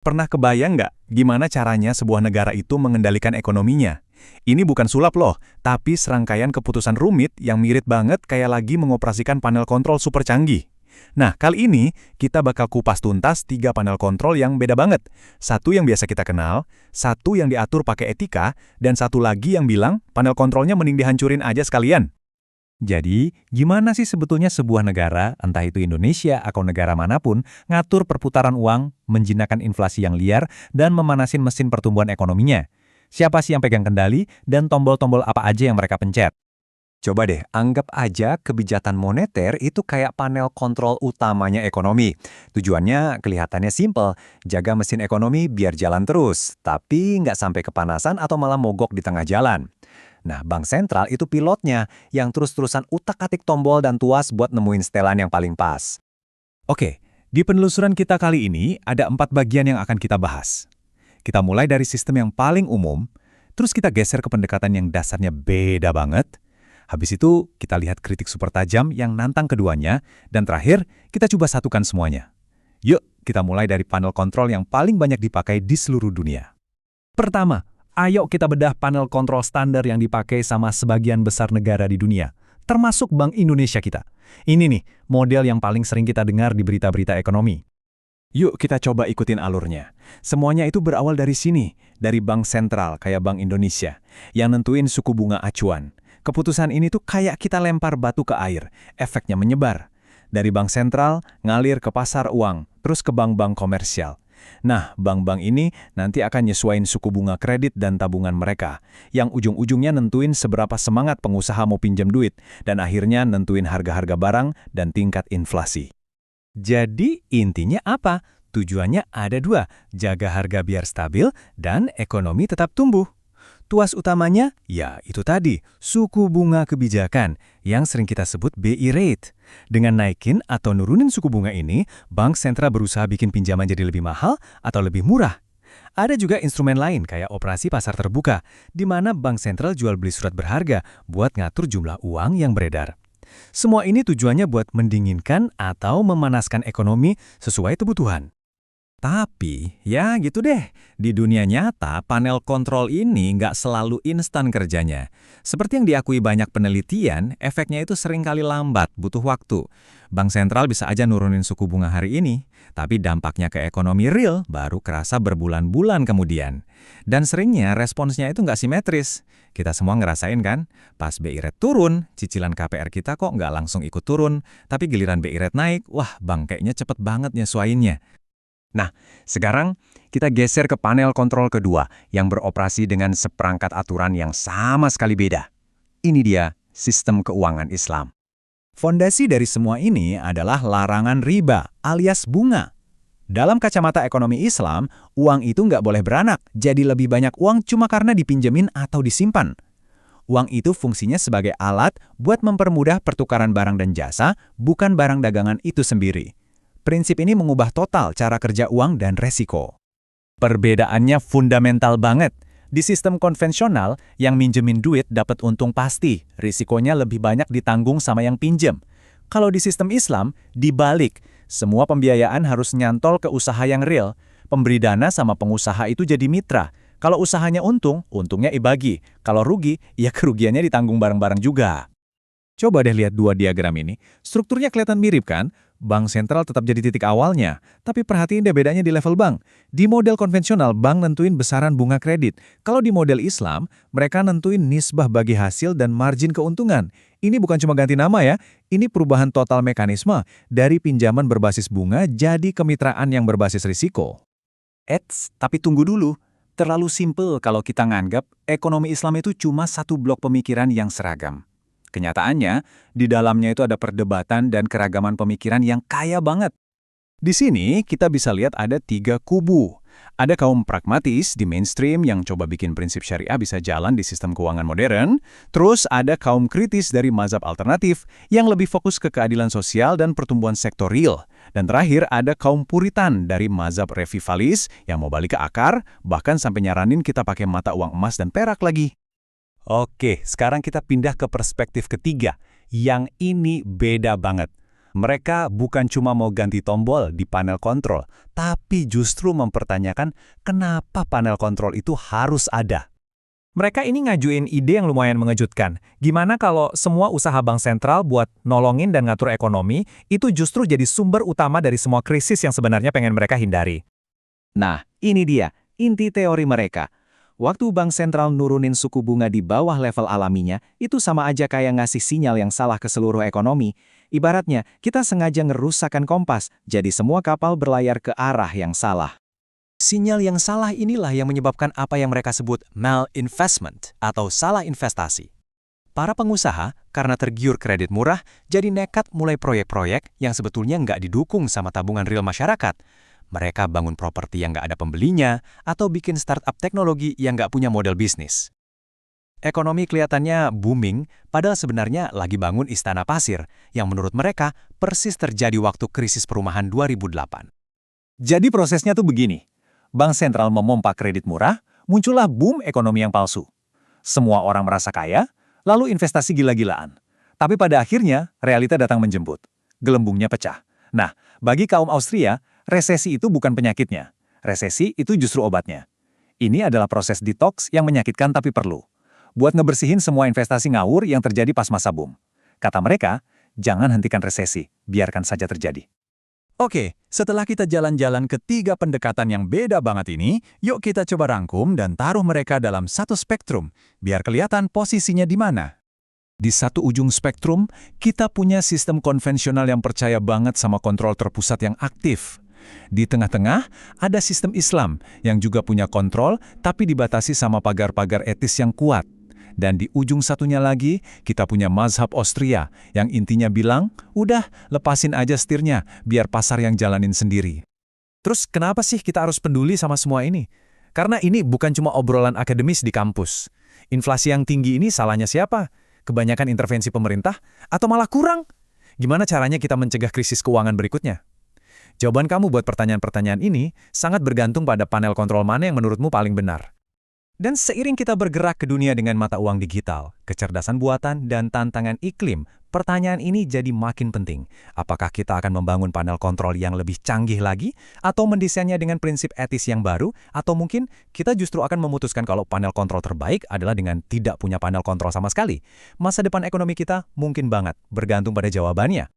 Pernah kebayang nggak gimana caranya sebuah negara itu mengendalikan ekonominya? Ini bukan sulap loh, tapi serangkaian keputusan rumit yang mirip banget kayak lagi mengoperasikan panel kontrol super canggih. Nah, kali ini kita bakal kupas tuntas 3 panel kontrol yang beda banget. Satu yang biasa kita kenal, satu yang diatur pakai etika, dan satu lagi yang bilang panel kontrolnya mending dihancurin aja sekalian. Jadi, gimana sih sebetulnya sebuah negara, entah itu Indonesia atau negara manapun, ngatur perputaran uang, menjinakkan inflasi yang liar, dan memanasin mesin pertumbuhan ekonominya? Siapa sih yang pegang kendali, dan tombol-tombol apa aja yang mereka pencet? Coba deh, anggap aja kebijakan moneter itu kayak panel kontrol utamanya ekonomi. Tujuannya kelihatannya simpel, jaga mesin ekonomi biar jalan terus, tapi nggak sampai kepanasan atau malah mogok di tengah jalan. Nah, bank sentral itu pilotnya, yang terus-terusan utak-atik tombol dan tuas buat nemuin setelan yang paling pas. Oke, di penelusuran kita kali ini ada 4 bagian yang akan kita bahas. Kita mulai dari sistem yang paling umum, terus kita geser ke pendekatan yang dasarnya beda banget. Habis itu, kita lihat kritik super tajam yang nantang keduanya, dan terakhir, kita coba satukan semuanya. Yuk, kita mulai dari panel kontrol yang paling banyak dipakai di seluruh dunia. Pertama, ayo kita bedah panel kontrol standar yang dipakai sama sebagian besar negara di dunia, termasuk Bank Indonesia kita. Ini nih, model yang paling sering kita dengar di berita-berita ekonomi. Yuk kita coba ikutin alurnya. Semuanya itu berawal dari sini, dari bank sentral kayak Bank Indonesia, yang nentuin suku bunga acuan. Keputusan ini tuh kayak kita lempar batu ke air, efeknya menyebar. Dari bank sentral, ngalir ke pasar uang, terus ke bank-bank komersial. Nah, bank-bank ini nanti akan nyesuaiin suku bunga kredit dan tabungan mereka, yang ujung-ujungnya nentuin seberapa semangat pengusaha mau pinjam duit, dan akhirnya nentuin harga-harga barang dan tingkat inflasi. Jadi, intinya apa? Tujuannya ada 2, jaga harga biar stabil dan ekonomi tetap tumbuh. Tuas utamanya, ya itu tadi, suku bunga kebijakan, yang sering kita sebut BI rate. Dengan naikin atau nurunin suku bunga ini, bank sentral berusaha bikin pinjaman jadi lebih mahal atau lebih murah. Ada juga instrumen lain kayak operasi pasar terbuka, di mana bank sentral jual beli surat berharga buat ngatur jumlah uang yang beredar. Semua ini tujuannya buat mendinginkan atau memanaskan ekonomi sesuai kebutuhan. Tapi, ya gitu deh, di dunia nyata panel kontrol ini nggak selalu instan kerjanya. Seperti yang diakui banyak penelitian, efeknya itu seringkali lambat, butuh waktu. Bank sentral bisa aja nurunin suku bunga hari ini, tapi dampaknya ke ekonomi real baru kerasa berbulan-bulan kemudian. Dan seringnya responsnya itu nggak simetris. Kita semua ngerasain kan, pas BI rate turun, cicilan KPR kita kok nggak langsung ikut turun, tapi giliran BI rate naik, wah bank kayaknya cepet banget nyesuainnya. Nah, sekarang kita geser ke panel kontrol kedua yang beroperasi dengan seperangkat aturan yang sama sekali beda. Ini dia sistem keuangan Islam. Fondasi dari semua ini adalah larangan riba alias bunga. Dalam kacamata ekonomi Islam, uang itu nggak boleh beranak, jadi lebih banyak uang cuma karena dipinjemin atau disimpan. Uang itu fungsinya sebagai alat buat mempermudah pertukaran barang dan jasa, bukan barang dagangan itu sendiri. Prinsip ini mengubah total cara kerja uang dan resiko. Perbedaannya fundamental banget. Di sistem konvensional, yang minjemin duit dapat untung pasti, risikonya lebih banyak ditanggung sama yang pinjem. Kalau di sistem Islam, dibalik, semua pembiayaan harus nyantol ke usaha yang real. Pemberi dana sama pengusaha itu jadi mitra. Kalau usahanya untung, untungnya ibagi. Kalau rugi, ya kerugiannya ditanggung bareng-bareng juga. Coba deh lihat 2 diagram ini. Strukturnya kelihatan mirip kan? Bank sentral tetap jadi titik awalnya, tapi perhatiin deh bedanya di level bank. Di model konvensional, bank nentuin besaran bunga kredit. Kalau di model Islam, mereka nentuin nisbah bagi hasil dan margin keuntungan. Ini bukan cuma ganti nama ya, ini perubahan total mekanisme dari pinjaman berbasis bunga jadi kemitraan yang berbasis risiko. Tapi tunggu dulu. Terlalu simpel kalau kita nganggap ekonomi Islam itu cuma satu blok pemikiran yang seragam. Kenyataannya, di dalamnya itu ada perdebatan dan keragaman pemikiran yang kaya banget. Di sini, kita bisa lihat ada 3 kubu. Ada kaum pragmatis di mainstream yang coba bikin prinsip syariah bisa jalan di sistem keuangan modern. Terus ada kaum kritis dari mazhab alternatif yang lebih fokus ke keadilan sosial dan pertumbuhan sektor real. Dan terakhir ada kaum puritan dari mazhab revivalis yang mau balik ke akar, bahkan sampai nyaranin kita pakai mata uang emas dan perak lagi. Oke, sekarang kita pindah ke perspektif ketiga. Yang ini beda banget. Mereka bukan cuma mau ganti tombol di panel kontrol, tapi justru mempertanyakan kenapa panel kontrol itu harus ada. Mereka ini ngajuin ide yang lumayan mengejutkan. Gimana kalau semua usaha bank sentral buat nolongin dan ngatur ekonomi, itu justru jadi sumber utama dari semua krisis yang sebenarnya pengen mereka hindari? Nah, ini dia, inti teori mereka. Waktu bank sentral nurunin suku bunga di bawah level alaminya, itu sama aja kayak ngasih sinyal yang salah ke seluruh ekonomi. Ibaratnya, kita sengaja ngerusakkan kompas, jadi semua kapal berlayar ke arah yang salah. Sinyal yang salah inilah yang menyebabkan apa yang mereka sebut malinvestment atau salah investasi. Para pengusaha, karena tergiur kredit murah, jadi nekat mulai proyek-proyek yang sebetulnya nggak didukung sama tabungan real masyarakat. Mereka bangun properti yang nggak ada pembelinya, atau bikin startup teknologi yang nggak punya model bisnis. Ekonomi kelihatannya booming, padahal sebenarnya lagi bangun istana pasir, yang menurut mereka persis terjadi waktu krisis perumahan 2008. Jadi prosesnya tuh begini. Bank sentral memompa kredit murah, muncullah boom ekonomi yang palsu. Semua orang merasa kaya, lalu investasi gila-gilaan. Tapi pada akhirnya, realita datang menjemput. Gelembungnya pecah. Nah, bagi kaum Austria, resesi itu bukan penyakitnya. Resesi itu justru obatnya. Ini adalah proses detox yang menyakitkan tapi perlu. Buat ngebersihin semua investasi ngawur yang terjadi pas masa boom. Kata mereka, jangan hentikan resesi, biarkan saja terjadi. Oke, setelah kita jalan-jalan ke 3 pendekatan yang beda banget ini, yuk kita coba rangkum dan taruh mereka dalam satu spektrum, biar kelihatan posisinya di mana. Di satu ujung spektrum, kita punya sistem konvensional yang percaya banget sama kontrol terpusat yang aktif. Di tengah-tengah, ada sistem Islam yang juga punya kontrol, tapi dibatasi sama pagar-pagar etis yang kuat. Dan di ujung satunya lagi, kita punya mazhab Austria yang intinya bilang, udah lepasin aja setirnya, biar pasar yang jalanin sendiri. Terus kenapa sih kita harus peduli sama semua ini? Karena ini bukan cuma obrolan akademis di kampus. Inflasi yang tinggi ini salahnya siapa? Kebanyakan intervensi pemerintah? Atau malah kurang? Gimana caranya kita mencegah krisis keuangan berikutnya? Jawaban kamu buat pertanyaan-pertanyaan ini sangat bergantung pada panel kontrol mana yang menurutmu paling benar. Dan seiring kita bergerak ke dunia dengan mata uang digital, kecerdasan buatan, dan tantangan iklim, pertanyaan ini jadi makin penting. Apakah kita akan membangun panel kontrol yang lebih canggih lagi, atau mendesainnya dengan prinsip etis yang baru, atau mungkin kita justru akan memutuskan kalau panel kontrol terbaik adalah dengan tidak punya panel kontrol sama sekali? Masa depan ekonomi kita mungkin banget bergantung pada jawabannya.